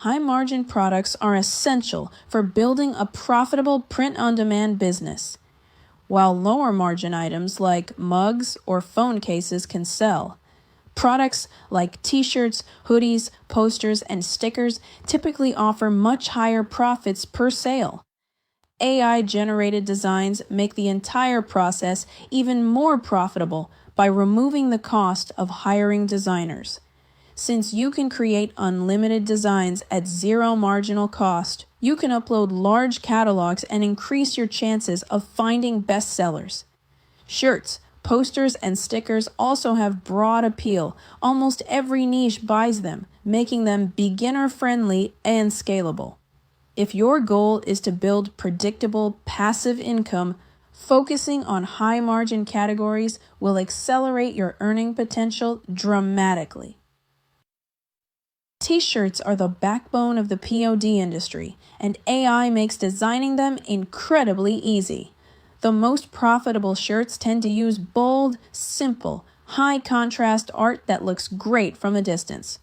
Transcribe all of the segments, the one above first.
High-margin products are essential for building a profitable print-on-demand business, while lower-margin items like mugs or phone cases can sell. Products like t-shirts, hoodies, posters, and stickers typically offer much higher profits per sale. AI-generated designs make the entire process even more profitable by removing the cost of hiring designers. Since you can create unlimited designs at zero marginal cost, you can upload large catalogs and increase your chances of finding bestsellers. Shirts, posters, and stickers also have broad appeal. Almost every niche buys them, making them beginner-friendly and scalable. If your goal is to build predictable, passive income, focusing on high-margin categories will accelerate your earning potential dramatically. T-shirts are the backbone of the POD industry, and AI makes designing them incredibly easy. The most profitable shirts tend to use bold, simple, high-contrast art that looks great from a distance.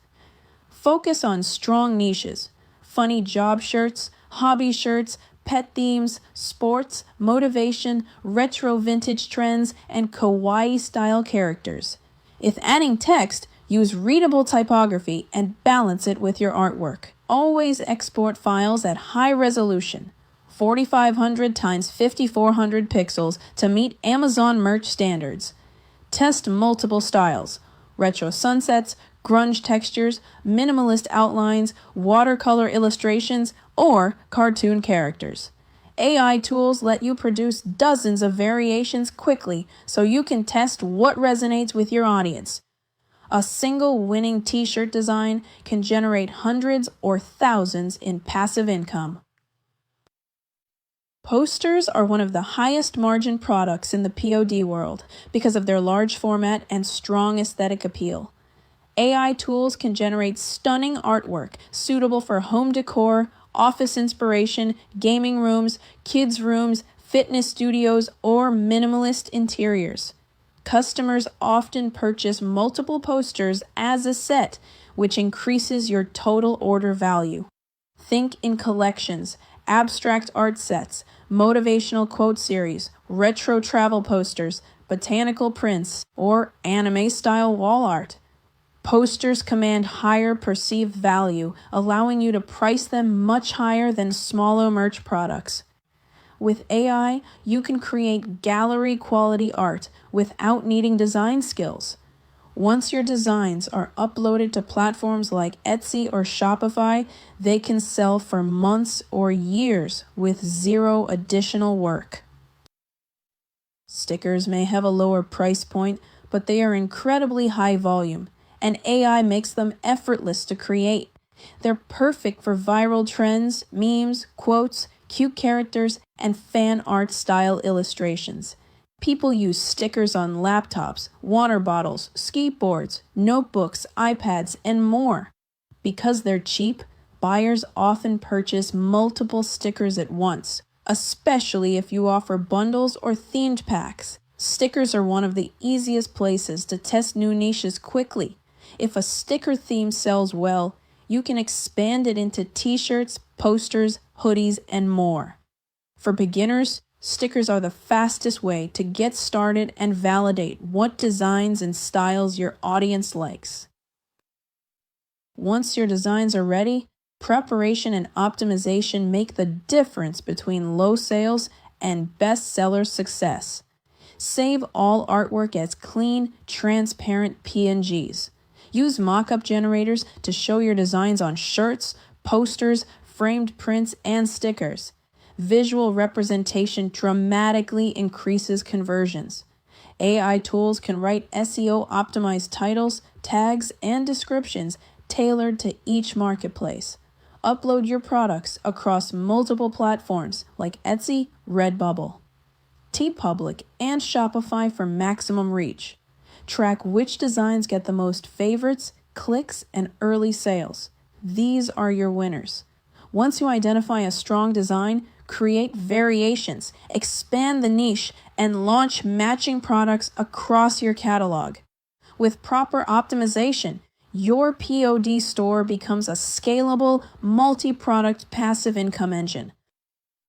Focus on strong niches: funny job shirts, hobby shirts, pet themes, sports, motivation, retro vintage trends, and kawaii-style characters. If adding text, use readable typography and balance it with your artwork. Always export files at high resolution, 4500 x 5400 pixels, to meet Amazon merch standards. Test multiple styles: retro sunsets, grunge textures, minimalist outlines, watercolor illustrations, or cartoon characters. AI tools let you produce dozens of variations quickly so you can test what resonates with your audience. A single winning t-shirt design can generate hundreds or thousands in passive income. Posters are one of the highest margin products in the POD world because of their large format and strong aesthetic appeal. AI tools can generate stunning artwork suitable for home decor, office inspiration, gaming rooms, kids' rooms, fitness studios, or minimalist interiors. Customers often purchase multiple posters as a set, which increases your total order value. Think in collections, abstract art sets, motivational quote series, retro travel posters, botanical prints, or anime-style wall art. Posters command higher perceived value, allowing you to price them much higher than smaller merch products. With AI, you can create gallery-quality art without needing design skills. Once your designs are uploaded to platforms like Etsy or Shopify, they can sell for months or years with zero additional work. Stickers may have a lower price point, but they are incredibly high volume, and AI makes them effortless to create. They're perfect for viral trends, memes, quotes, cute characters, and fan art style illustrations. People use stickers on laptops, water bottles, skateboards, notebooks, iPads, and more. Because they're cheap, buyers often purchase multiple stickers at once, especially if you offer bundles or themed packs. Stickers are one of the easiest places to test new niches quickly. If a sticker theme sells well, you can expand it into t-shirts, posters, hoodies, and more. For beginners, stickers are the fastest way to get started and validate what designs and styles your audience likes. Once your designs are ready, preparation and optimization make the difference between low sales and bestseller success. Save all artwork as clean, transparent PNGs. Use mockup generators to show your designs on shirts, posters, framed prints, and stickers. Visual representation dramatically increases conversions. AI tools can write SEO-optimized titles, tags, and descriptions tailored to each marketplace. Upload your products across multiple platforms like Etsy, Redbubble, TeePublic, and Shopify for maximum reach. Track which designs get the most favorites, clicks, and early sales. These are your winners. Once you identify a strong design, create variations, expand the niche, and launch matching products across your catalog. With proper optimization, your POD store becomes a scalable, multi-product passive income engine.